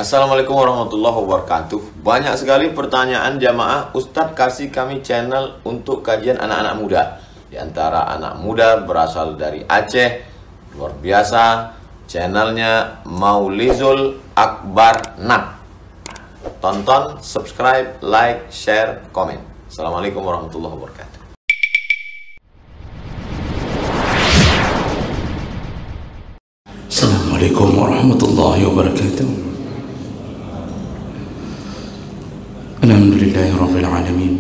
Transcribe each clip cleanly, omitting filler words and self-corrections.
Assalamualaikum warahmatullahi wabarakatuh. Banyak sekali pertanyaan jamaah, Ustadz kasih kami channel untuk kajian anak-anak muda. Di antara anak muda berasal dari Aceh, luar biasa, channelnya Maulizul Akbar Nak. Tonton, subscribe, like, share, komen. Assalamualaikum warahmatullahi wabarakatuh. Assalamualaikum warahmatullahi wabarakatuh. Alhamdulillahi rabbil alamin.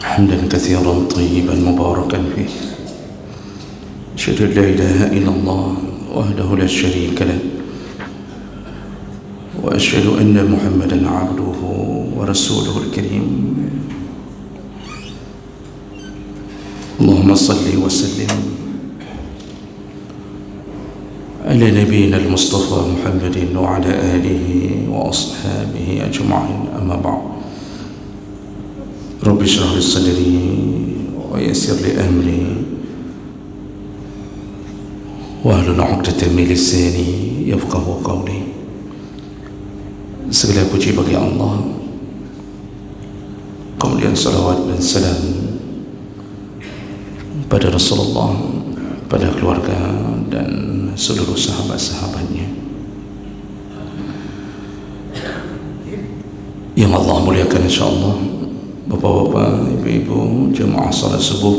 Hamdan katsiran tayyiban mubarakan fih. Asyhadu an la ilaha illallah wahdahu la syarika lah. Wa asyhadu anna Muhammadan 'abduhu wa rasuluhul karim. Allahumma shalli wa sallim على نبينا المصطفى محمد وعلى آله وأصحابه أجمعين. أما بعد، رب اشرح لي صدري ويسر لي أمري واحلل عقدة من لساني يفقهوا قولي. Segala puji bagi Allah, kemudian salawat dan salam pada Rasulullah, pada keluarga dan seluruh sahabat-sahabatnya yang Allah muliakan insyaAllah. Bapak-bapak, ibu-ibu, jemaah salat subuh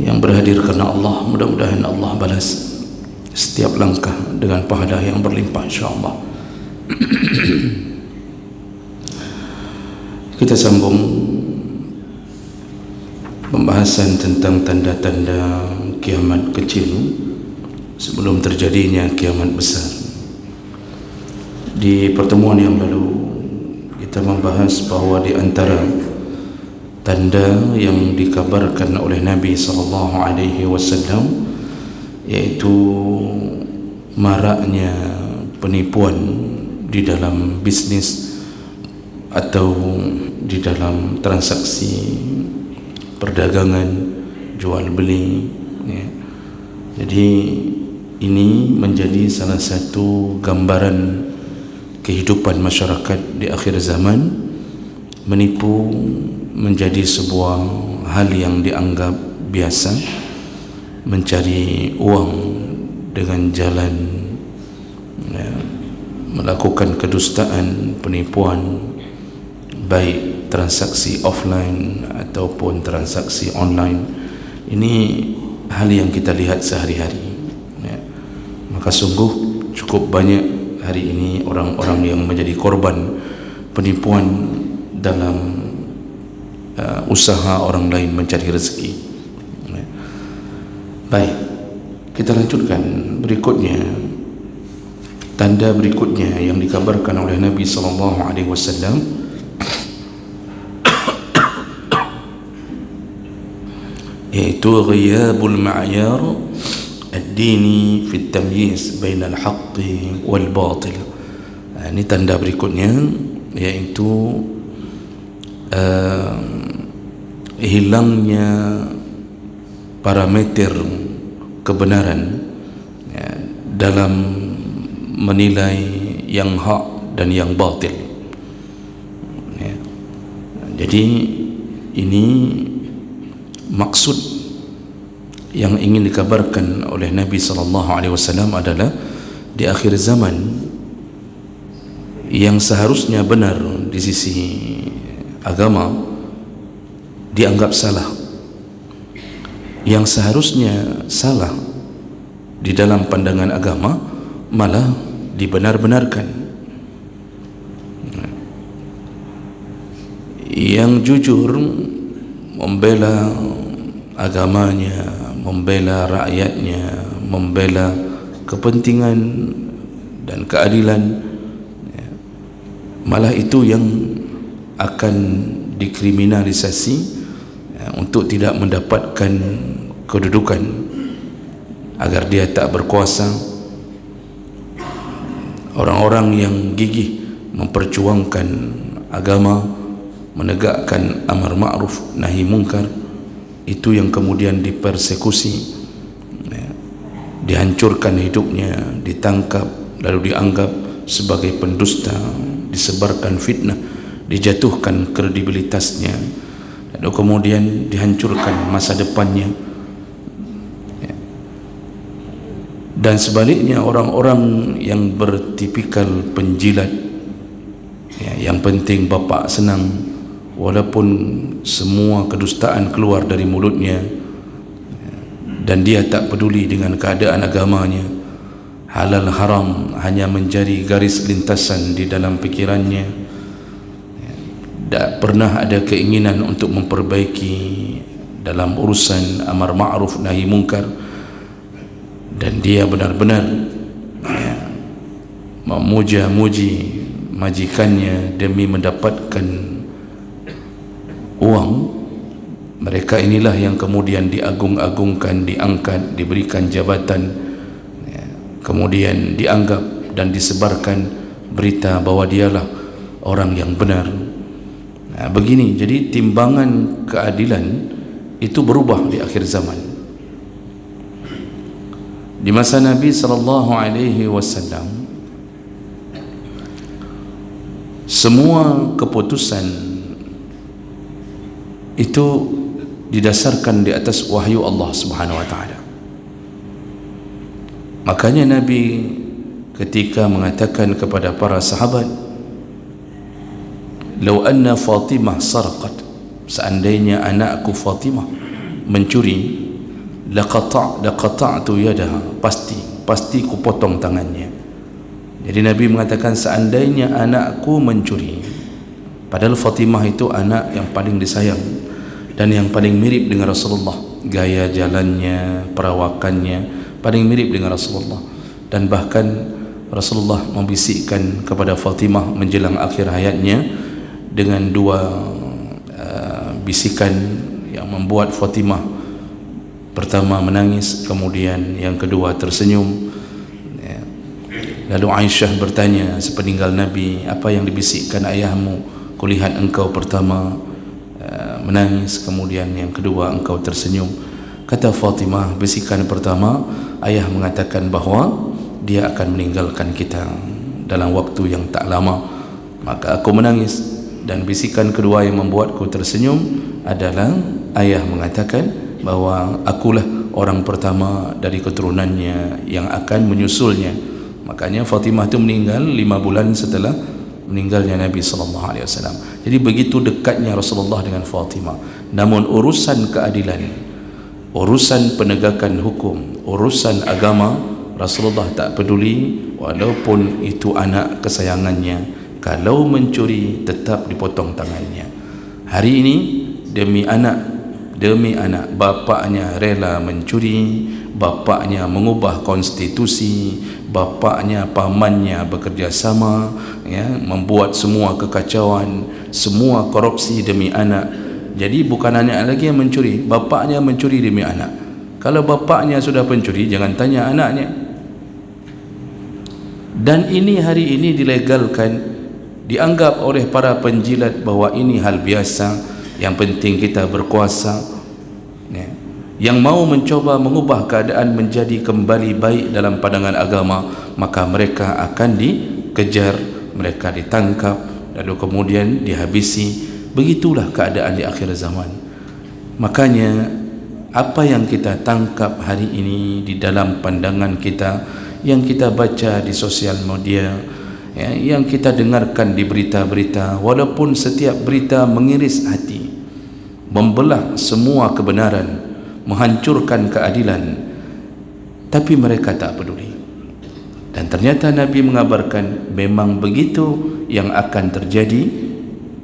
yang berhadir karena Allah, mudah-mudahan Allah balas setiap langkah dengan pahala yang berlimpah insyaAllah. Kita sambung pembahasan tentang tanda-tanda kiamat kecil sebelum terjadinya kiamat besar. Di pertemuan yang lalu kita membahas bahawa di antara tanda yang dikabarkan oleh Nabi SAW yaitu maraknya penipuan di dalam bisnis atau di dalam transaksi perdagangan, jual beli, ya. Jadi ini menjadi salah satu gambaran kehidupan masyarakat di akhir zaman. Menipu menjadi sebuah hal yang dianggap biasa, mencari uang dengan jalan, ya, melakukan kedustaan, penipuan, baik transaksi offline ataupun transaksi online. Ini hal yang kita lihat sehari-hari, ya. Maka sungguh cukup banyak hari ini orang-orang yang menjadi korban penipuan dalam usaha orang lain mencari rezeki, ya. Baik, kita lanjutkan berikutnya. Tanda berikutnya yang dikabarkan oleh Nabi SAW yaitu ghiyabul ma'yar ad-dini fi at-tamyiz baina al-haqqi wal batil. Ini tanda berikutnya, yaitu hilangnya parameter kebenaran, ya, dalam menilai yang hak dan yang batil, ya. Jadi ini maksud yang ingin dikabarkan oleh Nabi SAW adalah di akhir zaman yang seharusnya benar di sisi agama dianggap salah, yang seharusnya salah di dalam pandangan agama malah dibenar-benarkan, yang jujur membela agamanya, membela rakyatnya, membela kepentingan dan keadilan, ya, malah itu yang akan dikriminalisasi, ya, untuk tidak mendapatkan kedudukan agar dia tak berkuasa. Orang-orang yang gigih memperjuangkan agama, menegakkan amar ma'ruf nahi mungkar, itu yang kemudian dipersekusi, ya. dihancurkan hidupnya, ditangkap, lalu dianggap sebagai pendusta, disebarkan fitnah, dijatuhkan kredibilitasnya, lalu kemudian dihancurkan masa depannya. Dan sebaliknya orang-orang yang bertipikal penjilat, yang penting bapak senang, walaupun semua kedustaan keluar dari mulutnya, dan dia tak peduli dengan keadaan agamanya, halal haram hanya menjadi garis lintasan di dalam pikirannya, tak pernah ada keinginan untuk memperbaiki dalam urusan amar ma'ruf nahi mungkar, dan dia benar-benar memuja-muji majikannya demi mendapatkan uang. Mereka inilah yang kemudian diagung-agungkan, diangkat, diberikan jabatan, kemudian dianggap dan disebarkan berita bahwa dialah orang yang benar. Begini, jadi timbangan keadilan itu berubah di akhir zaman. Di masa Nabi SAW, semua keputusan itu didasarkan di atas wahyu Allah Subhanahu wa taala. Makanya Nabi ketika mengatakan kepada para sahabat, "Lau anna Fatimah sarqat", seandainya anakku Fatimah mencuri, laqata'tu yadaha, pasti ku potong tangannya. Jadi Nabi mengatakan seandainya anakku mencuri, padahal Fatimah itu anak yang paling disayang dan yang paling mirip dengan Rasulullah, gaya jalannya, perawakannya paling mirip dengan Rasulullah, dan bahkan Rasulullah membisikkan kepada Fatimah menjelang akhir hayatnya dengan dua bisikan yang membuat Fatimah pertama menangis, kemudian yang kedua tersenyum. Lalu Aisyah bertanya sepeninggal Nabi, apa yang dibisikkan ayahmu? Kulihat engkau pertama menangis, kemudian yang kedua engkau tersenyum. Kata Fatimah, bisikan pertama ayah mengatakan bahawa dia akan meninggalkan kita dalam waktu yang tak lama, maka aku menangis. Dan bisikan kedua yang membuatku tersenyum adalah ayah mengatakan bahawa akulah orang pertama dari keturunannya yang akan menyusulnya. Makanya Fatimah itu meninggal 5 bulan setelah meninggalnya Nabi SAW. Jadi begitu dekatnya Rasulullah dengan Fatimah. Namun urusan keadilan, urusan penegakan hukum, urusan agama, Rasulullah tak peduli, walaupun itu anak kesayangannya. Kalau mencuri tetap dipotong tangannya. Hari ini demi anak, bapaknya rela mencuri, bapaknya mengubah konstitusi, bapaknya, pamannya bekerjasama, membuat semua kekacauan, semua korupsi demi anak. Jadi bukan anak lagi yang mencuri, bapaknya mencuri demi anak. Kalau bapaknya sudah pencuri, jangan tanya anaknya. Dan ini hari ini dilegalkan, dianggap oleh para penjilat bahwa ini hal biasa. Yang penting kita berkuasa. Yang mau mencoba mengubah keadaan menjadi kembali baik dalam pandangan agama, maka mereka akan dikejar, mereka ditangkap, lalu kemudian dihabisi. Begitulah keadaan di akhir zaman. Makanya apa yang kita tangkap hari ini di dalam pandangan kita, yang kita baca di sosial media, yang kita dengarkan di berita-berita, walaupun setiap berita mengiris hati, membelah semua kebenaran, menghancurkan keadilan, tapi mereka tak peduli. Dan ternyata Nabi mengabarkan memang begitu yang akan terjadi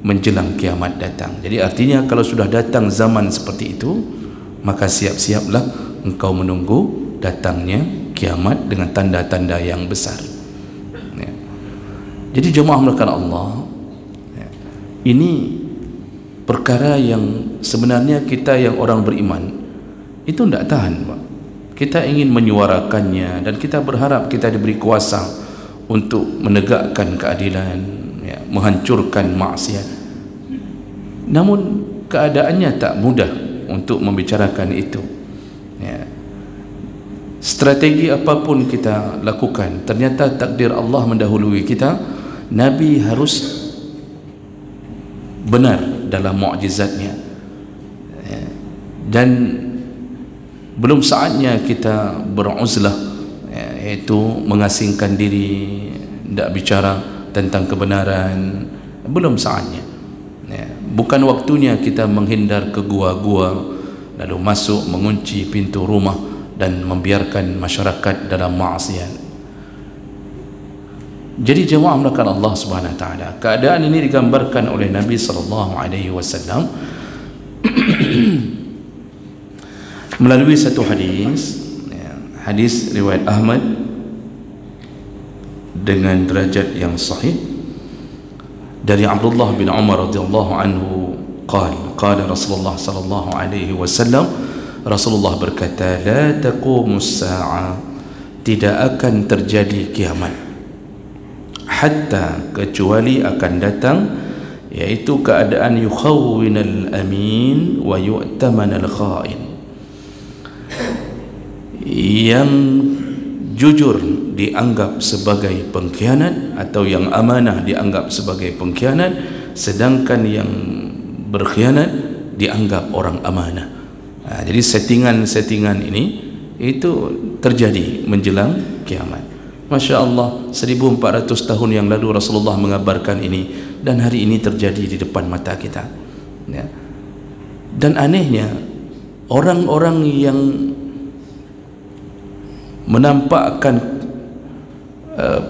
menjelang kiamat datang. Jadi artinya kalau sudah datang zaman seperti itu, maka siap-siaplah engkau menunggu datangnya kiamat dengan tanda-tanda yang besar. Jadi jemaah melakukan Allah, ini perkara yang sebenarnya kita yang orang beriman itu tidak tahan, Pak. Kita ingin menyuarakannya dan kita berharap kita diberi kuasa untuk menegakkan keadilan, menghancurkan maksiat. Namun keadaannya tak mudah untuk membicarakan itu. strategi apapun kita lakukan, ternyata takdir Allah mendahului kita, Nabi harus benar dalam mukjizatnya, dan belum saatnya kita beruzlah, iaitu mengasingkan diri, tidak bicara tentang kebenaran. Belum saatnya, bukan waktunya kita menghindar ke gua-gua lalu masuk mengunci pintu rumah dan membiarkan masyarakat dalam maksiat. Jadi jemaah melakukan Allah Subhanahu wa taala, keadaan ini digambarkan oleh Nabi sallallahu alaihi wasallam melalui satu hadis, hadis riwayat Ahmad dengan derajat yang sahih dari Abdullah bin Umar radhiyallahu anhu qala Rasulullah sallallahu alaihi wasallam, Rasulullah berkata, la taqumus sa'a, tidak akan terjadi kiamat, hatta, kecuali akan datang, yaitu keadaan yukhawwinal amin wa yu'tamanal kha'in, yang jujur dianggap sebagai pengkhianat atau yang amanah dianggap sebagai pengkhianat, sedangkan yang berkhianat dianggap orang amanah. Jadi settingan-settingan ini itu terjadi menjelang kiamat. Masya Allah, 1400 tahun yang lalu Rasulullah mengabarkan ini, dan hari ini terjadi di depan mata kita, ya. Dan anehnya, orang-orang yang menampakkan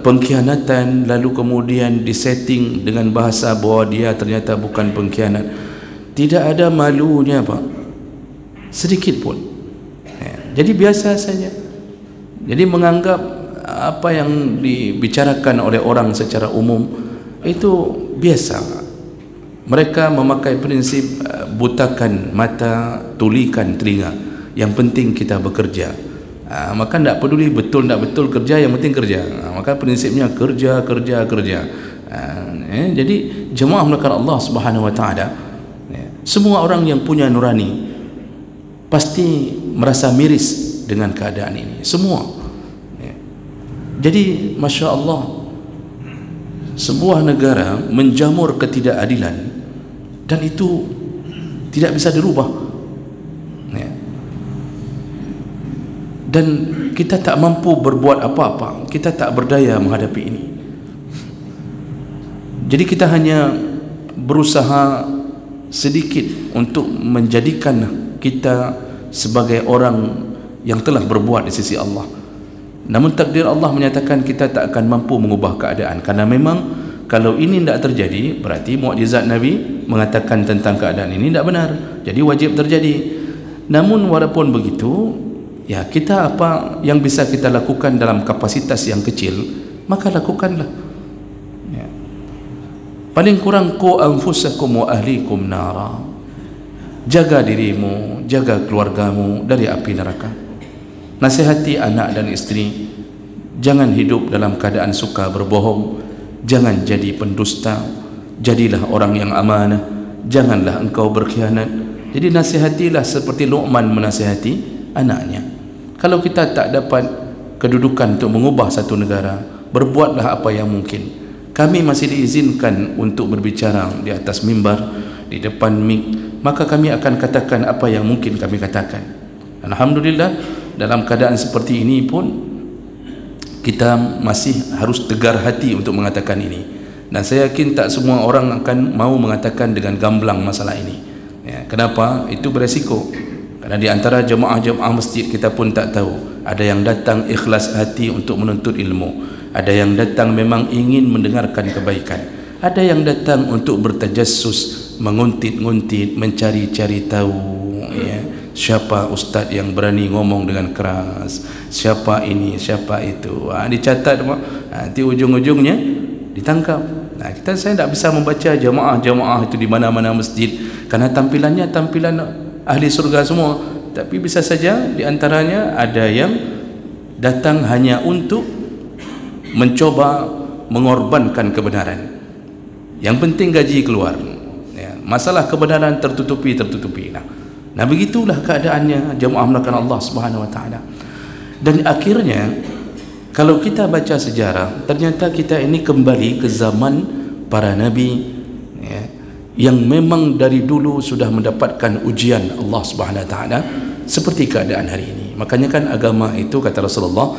pengkhianatan lalu kemudian disetting dengan bahasa bahwa dia ternyata bukan pengkhianat, tidak ada malunya Pak, sedikit pun, ya. Jadi biasa saja. Jadi menganggap apa yang dibicarakan oleh orang secara umum itu biasa. Mereka memakai prinsip butakan mata, tulikan telinga, yang penting kita bekerja. Maka tidak peduli betul tidak betul kerja, yang penting kerja. Maka prinsipnya kerja. Jadi jemaah melakukan Allah Subhanahu wa taala, semua orang yang punya nurani pasti merasa miris dengan keadaan ini, semua. Jadi Masya Allah, sebuah negara menjamur ketidakadilan, dan itu tidak bisa dirubah, dan kita tak mampu berbuat apa-apa, kita tak berdaya menghadapi ini. Jadi kita hanya berusaha sedikit untuk menjadikan kita sebagai orang yang telah berbuat di sisi Allah. Namun takdir Allah menyatakan kita tak akan mampu mengubah keadaan, karena memang kalau ini tidak terjadi, berarti mukjizat Nabi mengatakan tentang keadaan ini tidak benar, jadi wajib terjadi. Namun walaupun begitu, ya, kita apa yang bisa kita lakukan dalam kapasitas yang kecil, maka lakukanlah, ya. Paling kurang qu anfusakum wa ahlikum nara, jaga dirimu, jaga keluargamu dari api neraka. Nasihati anak dan istri, jangan hidup dalam keadaan suka berbohong, jangan jadi pendusta, jadilah orang yang amanah, janganlah engkau berkhianat. Jadi nasihatilah seperti Luqman menasihati anaknya. Kalau kita tak dapat kedudukan untuk mengubah satu negara, berbuatlah apa yang mungkin. Kami masih diizinkan untuk berbicara di atas mimbar, di depan mik, maka kami akan katakan apa yang mungkin kami katakan. Alhamdulillah, dalam keadaan seperti ini pun kita masih harus tegar hati untuk mengatakan ini, dan saya yakin tak semua orang akan mau mengatakan dengan gamblang masalah ini, ya. Kenapa? Itu beresiko. Karena di antara jemaah-jemaah masjid kita pun tak tahu, ada yang datang ikhlas hati untuk menuntut ilmu, ada yang datang memang ingin mendengarkan kebaikan, ada yang datang untuk bertajassus, menguntit-nguntit, mencari-cari tahu, ya, siapa ustaz yang berani ngomong dengan keras, siapa ini, siapa itu, dicatat, nanti ujung-ujungnya ditangkap. Saya tidak bisa membaca jemaah-jemaah itu di mana-mana masjid, karena tampilannya tampilan ahli surga semua, tapi bisa saja di antaranya ada yang datang hanya untuk mencoba mengorbankan kebenaran. Yang penting gaji keluar, ya. Masalah kebenaran tertutupi. Nah begitulah keadaannya jemaah melakukan Allah Subhanahu wa taala. Dan akhirnya kalau kita baca sejarah, ternyata kita ini kembali ke zaman para nabi, ya, yang memang dari dulu sudah mendapatkan ujian Allah Subhanahu Wa Taala seperti keadaan hari ini. Makanya kan agama itu, kata Rasulullah,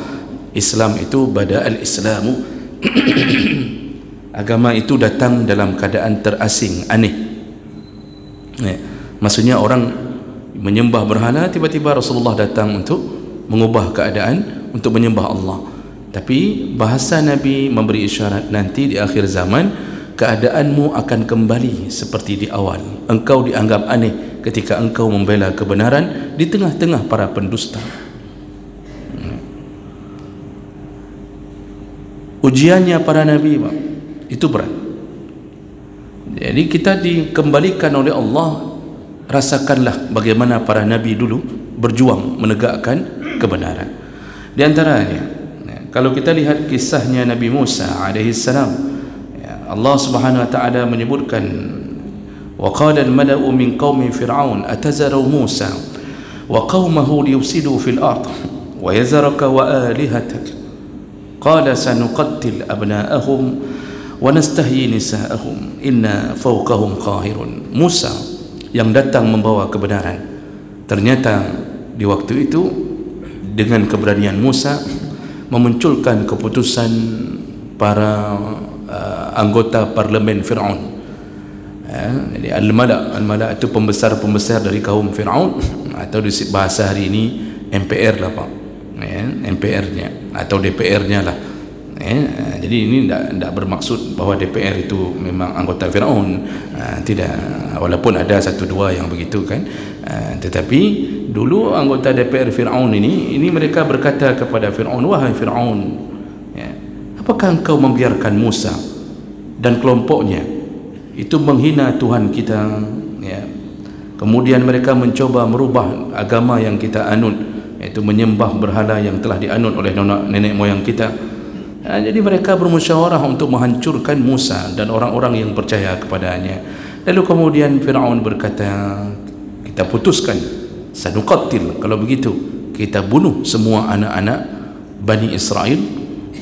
Islam itu bada al-islamu agama itu datang dalam keadaan terasing, aneh, ya. Maksudnya orang menyembah berhala, tiba-tiba Rasulullah datang untuk mengubah keadaan, untuk menyembah Allah. Tapi bahasa Nabi memberi isyarat, nanti di akhir zaman keadaanmu akan kembali seperti di awal. Engkau dianggap aneh ketika engkau membela kebenaran di tengah-tengah para pendusta. Ujiannya para nabi itu berat. Jadi kita dikembalikan oleh Allah. Rasakanlah bagaimana para nabi dulu berjuang menegakkan kebenaran. Di antaranya, kalau kita lihat kisahnya Nabi Musa alaihi salam, Allah Subhanahu Wa Taala menyebutkan, wa qala al-mala'u min qaumi fir'aun atazaru Musa wa qaumahu liyufsidu fil ard wa yazaraka wa alihatak qala sanuqattil abna'ahum wa nastahyi nisa'ahum inna fawqahum qahirun. Musa yang datang membawa kebenaran, ternyata di waktu itu dengan keberanian Musa memunculkan keputusan para anggota parlemen Fir'aun. Jadi Al-Mala' itu pembesar-pembesar dari kaum Fir'aun, atau di bahasa hari ini MPR lah Pak, MPR-nya atau DPR-nya lah. Jadi ini tidak bermaksud bahwa DPR itu memang anggota Fir'aun, tidak, walaupun ada satu dua yang begitu kan, tetapi dulu anggota DPR Fir'aun ini mereka berkata kepada Fir'aun, wahai Fir'aun, apakah engkau membiarkan Musa dan kelompoknya itu menghina Tuhan kita, ya. Kemudian mereka mencoba merubah agama yang kita anut, yaitu menyembah berhala yang telah dianut oleh nenek moyang kita. Jadi mereka bermusyawarah untuk menghancurkan Musa dan orang-orang yang percaya kepadanya. Lalu kemudian Fir'aun berkata, kita putuskan, sanuqattil, kalau begitu kita bunuh semua anak-anak Bani Israel,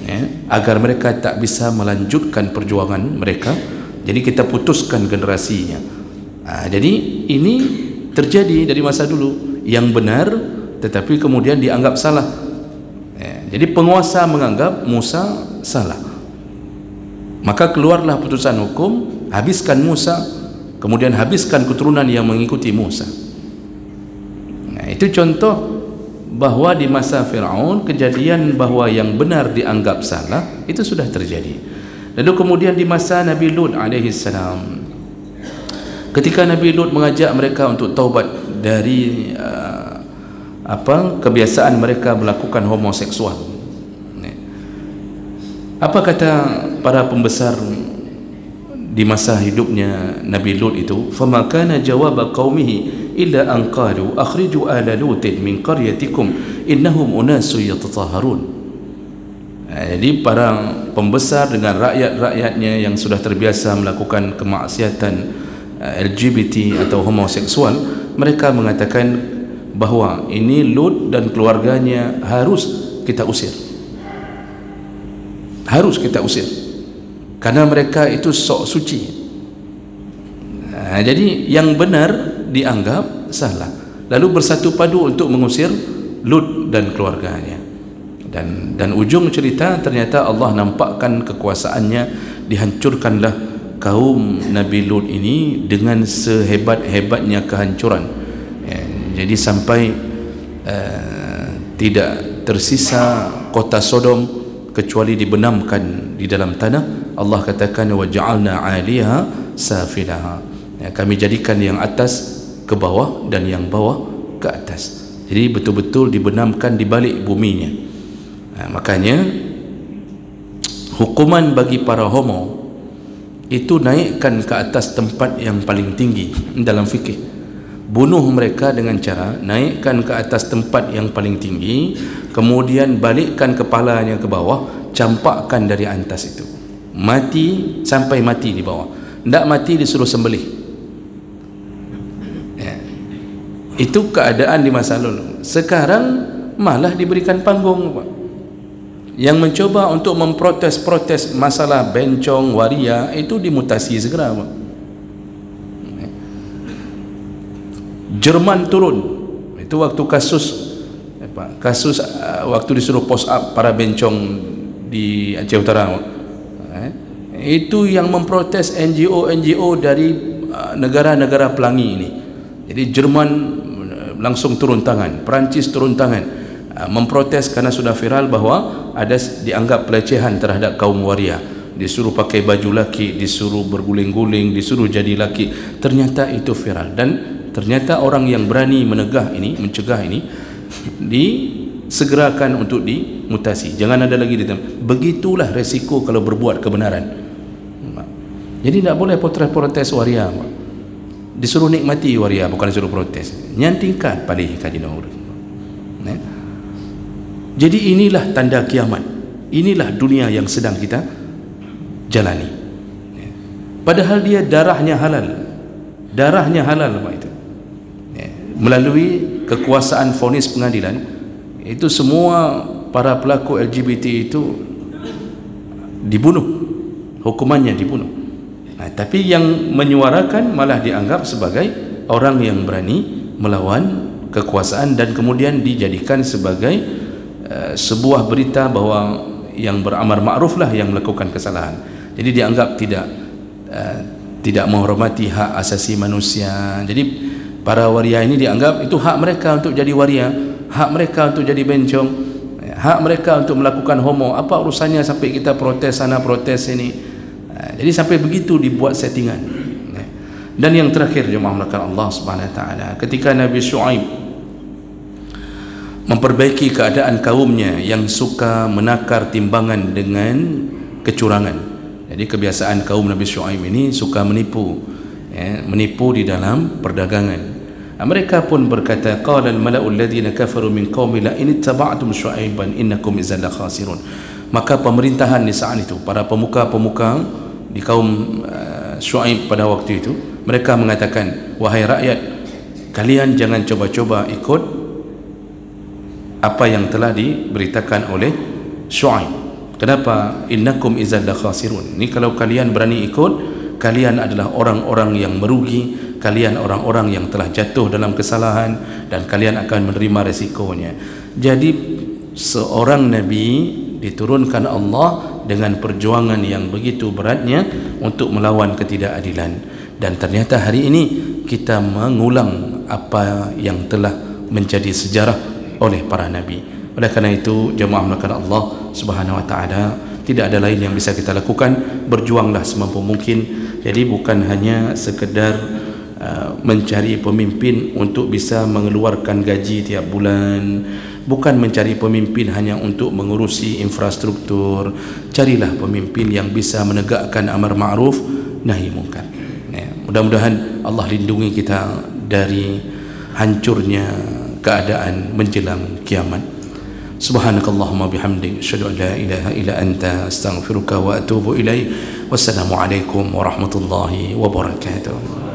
ya, agar mereka tak bisa melanjutkan perjuangan mereka. Jadi kita putuskan generasinya. Jadi ini terjadi dari masa dulu, yang benar tetapi kemudian dianggap salah. Jadi penguasa menganggap Musa salah, maka keluarlah putusan hukum, habiskan Musa, kemudian habiskan keturunan yang mengikuti Musa. Itu contoh bahwa di masa Fir'aun kejadian bahwa yang benar dianggap salah itu sudah terjadi. Lalu kemudian di masa Nabi Lut alaihi salam, ketika Nabi Lut mengajak mereka untuk taubat dari kebiasaan mereka melakukan homoseksual, apa kata para pembesar di masa hidupnya Nabi Lut itu? Fama kana jawab qaumihi illa an qalu akhriju ala lutin min qaryatikum innahum unasu yatatahharun. Jadi para pembesar dengan rakyat-rakyatnya yang sudah terbiasa melakukan kemaksiatan LGBT atau homoseksual, mereka mengatakan bahwa ini Lut dan keluarganya harus kita usir, harus kita usir, karena mereka itu sok suci. Jadi yang benar dianggap salah, lalu bersatu padu untuk mengusir Lut dan keluarganya. Dan ujung cerita ternyata Allah nampakkan kekuasaannya, dihancurkanlah kaum Nabi Lut ini dengan sehebat-hebatnya kehancuran. Jadi sampai tidak tersisa kota Sodom kecuali dibenamkan di dalam tanah. Allah katakan wa ja'alna 'aliha safilaha, kami jadikan yang atas ke bawah dan yang bawah ke atas. Jadi betul-betul dibenamkan di balik buminya. Makanya hukuman bagi para homo itu naikkan ke atas tempat yang paling tinggi dalam fikih. Bunuh mereka dengan cara naikkan ke atas tempat yang paling tinggi, kemudian balikkan kepalanya ke bawah, campakkan dari atas itu, mati sampai mati di bawah. Tidak mati disuruh sembelih. Itu keadaan di masa lalu. Sekarang malah diberikan panggung, Pak. Yang mencoba untuk memprotes masalah bencong, waria, itu dimutasi segera, Pak. Jerman turun, itu waktu kasus waktu disuruh post up para bencong di Aceh Utara, itu yang memprotes NGO dari negara-negara pelangi ini. Jadi Jerman langsung turun tangan, Perancis turun tangan, memprotes karena sudah viral bahwa ada dianggap pelecehan terhadap kaum waria, disuruh pakai baju laki, disuruh berguling-guling, disuruh jadi laki. Ternyata itu viral, dan ternyata orang yang berani mencegah ini disegerakan untuk dimutasi. Jangan ada lagi begitulah resiko kalau berbuat kebenaran. Jadi tidak boleh protes waria, disuruh nikmati waria, bukan disuruh protes. Nyantingkan palih kaji nomor. Jadi inilah tanda kiamat, inilah dunia yang sedang kita jalani. Padahal dia darahnya halal, Pak, itu melalui kekuasaan vonis pengadilan, itu semua para pelaku LGBT itu dibunuh, hukumannya dibunuh. Tapi yang menyuarakan malah dianggap sebagai orang yang berani melawan kekuasaan, dan kemudian dijadikan sebagai sebuah berita bahwa yang beramar ma'ruf lah yang melakukan kesalahan. Jadi dianggap tidak menghormati hak asasi manusia. Jadi para waria ini dianggap itu hak mereka untuk jadi waria, hak mereka untuk jadi bencong, hak mereka untuk melakukan homo. Apa urusannya sampai kita protes sana protes sini? Jadi sampai begitu dibuat settingan. Dan yang terakhir, jemaah melakukan Allah Subhanahu Wa Taala, ketika Nabi Syuaib memperbaiki keadaan kaumnya yang suka menakar timbangan dengan kecurangan. Jadi kebiasaan kaum Nabi Syuaib ini suka menipu di dalam perdagangan. Mereka pun berkata, qala al-mala'u alladhina kafaru min qaumi la in ittaba'tum syu'aiban innakum idzal khasirun. Maka pemerintahan di saat itu, para pemuka-pemuka di kaum Syuaib pada waktu itu, mereka mengatakan, wahai rakyat, kalian jangan coba-coba ikut apa yang telah diberitakan oleh Syuaib. Kenapa? Innakum idzal khasirun. Ini kalau kalian berani ikut, kalian adalah orang-orang yang merugi, kalian orang-orang yang telah jatuh dalam kesalahan, dan kalian akan menerima resikonya. Jadi seorang Nabi diturunkan Allah dengan perjuangan yang begitu beratnya untuk melawan ketidakadilan, dan ternyata hari ini kita mengulang apa yang telah menjadi sejarah oleh para Nabi. Oleh karena itu, jemaah melakukan Allah Subhanahu Wa Taala, tidak ada lain yang bisa kita lakukan, berjuanglah semampu mungkin. Jadi bukan hanya sekedar mencari pemimpin untuk bisa mengeluarkan gaji tiap bulan, bukan mencari pemimpin hanya untuk mengurusi infrastruktur. Carilah pemimpin yang bisa menegakkan amar ma'ruf nahi munkar. Mudah-mudahan Allah lindungi kita dari hancurnya keadaan menjelang kiamat. Subhanakallahumma bihamdik, asyhadu an la ilaha illa anta, astaghfiruka wa atubu ilaik. Wassalamu alaikum warahmatullahi wabarakatuh.